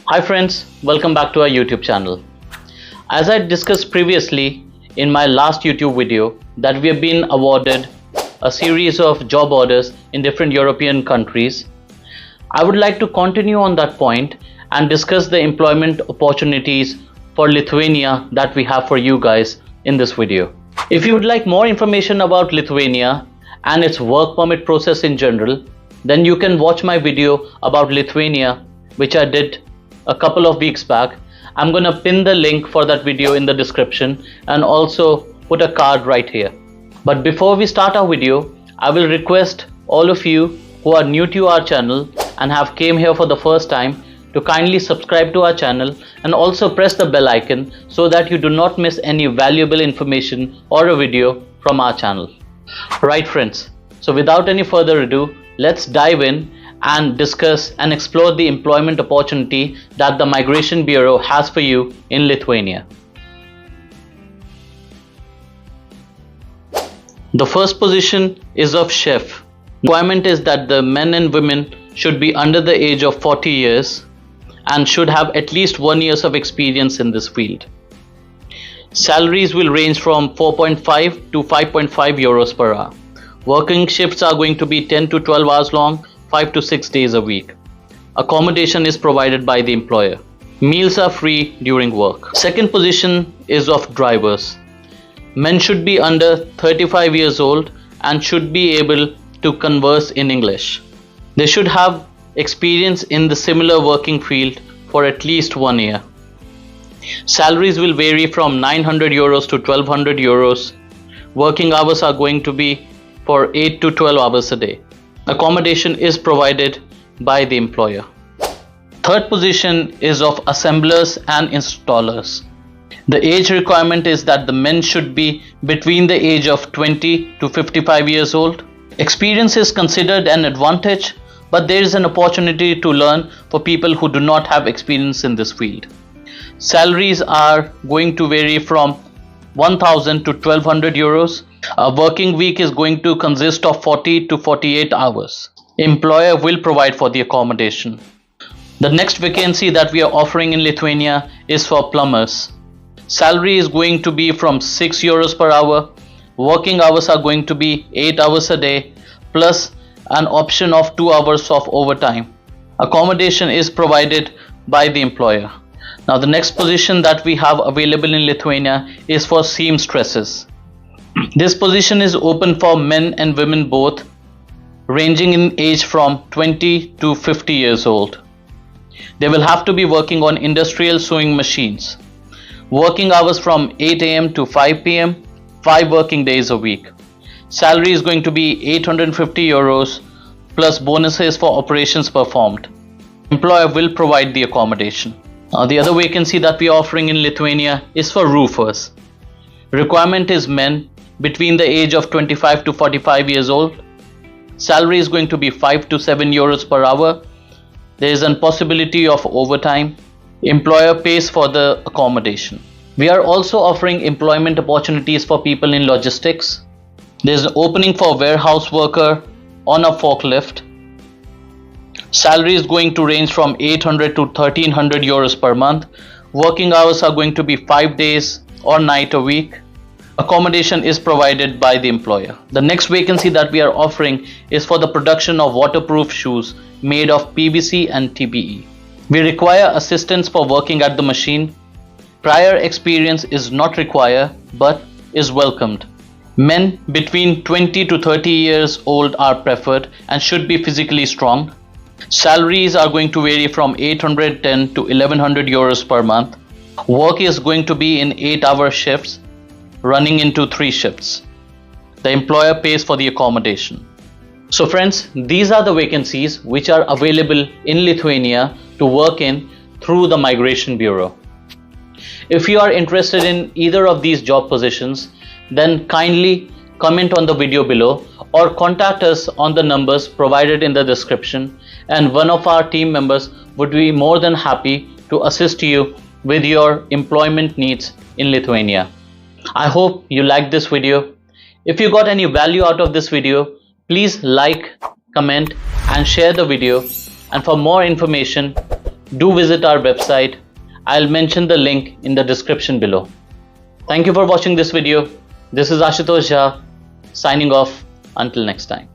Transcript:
Hi friends, welcome back to our YouTube channel. As I discussed previously in my last YouTube video that we have been awarded a series of job orders in different European countries, I would like to continue on that point and discuss the employment opportunities for Lithuania that we have for you guys in this video. If you would like more information about Lithuania and its work permit process in general, then you can watch my video about Lithuania which I did a couple of weeks back. I'm gonna pin the link for that video in the description and also put a card right here. But before we start our video, I will request all of you who are new to our channel and have came here for the first time to kindly subscribe to our channel and also press the bell icon so that you do not miss any valuable information or a video from our channel. Right friends, so without any further ado, let's dive in and discuss and explore the employment opportunity that the Migration Bureau has for you in Lithuania. The first position is of chef. The requirement is that the men and women should be under the age of 40 years and should have at least 1 year of experience in this field. Salaries will range from 4.5 to 5.5 euros per hour. Working shifts are going to be 10 to 12 hours long, 5 to 6 days a week. Accommodation is provided by the employer. Meals are free during work. Second position is of drivers. Men should be under 35 years old and should be able to converse in English. They should have experience in the similar working field for at least 1 year. Salaries will vary from 900 euros to 1200 euros. Working hours are going to be for 8 to 12 hours a day. Accommodation is provided by the employer. Third position is of assemblers and installers. The age requirement is that the men should be between the age of 20 to 55 years old. Experience is considered an advantage, but there is an opportunity to learn for people who do not have experience in this field. Salaries are going to vary from 1000 to 1200 euros. A working week is going to consist of 40 to 48 hours. Employer will provide for the accommodation. The next vacancy that we are offering in Lithuania is for plumbers. Salary is going to be from 6 euros per hour. Working hours are going to be 8 hours a day plus an option of 2 hours of overtime. Accommodation is provided by the employer. Now the next position that we have available in Lithuania is for seamstresses. This position is open for men and women both, ranging in age from 20 to 50 years old. They will have to be working on industrial sewing machines. Working hours from 8 a.m. to 5 p.m., 5 working days a week. Salary is going to be 850 euros plus bonuses for operations performed. Employer will provide the accommodation. The other vacancy that we are offering in Lithuania is for roofers. Requirement is men between the age of 25 to 45 years old. Salary is going to be 5 to 7 euros per hour. There is a possibility of overtime. Employer pays for the accommodation. We are also offering employment opportunities for people in logistics. There is an opening for warehouse worker on a forklift. Salary is going to range from 800 to 1300 euros per month. Working hours are going to be 5 days or night a week. Accommodation is provided by the employer. The next vacancy that we are offering is for the production of waterproof shoes made of PVC and TPE. We require assistance for working at the machine. Prior experience is not required but is welcomed. Men between 20 to 30 years old are preferred and should be physically strong. Salaries are going to vary from 810 to 1100 euros per month. Work is going to be in 8-hour shifts, running into 3 shifts. The employer pays for the accommodation. So friends, these are the vacancies which are available in Lithuania to work in through the Migration Bureau. If you are interested in either of these job positions, then kindly comment on the video below or contact us on the numbers provided in the description, and one of our team members would be more than happy to assist you with your employment needs in Lithuania. I hope you liked this video. If you got any value out of this video, please like, comment and share the video. And for more information, do visit our website. I'll mention the link in the description below. Thank you for watching this video. This is Ashutosh Jha signing off. Until next time.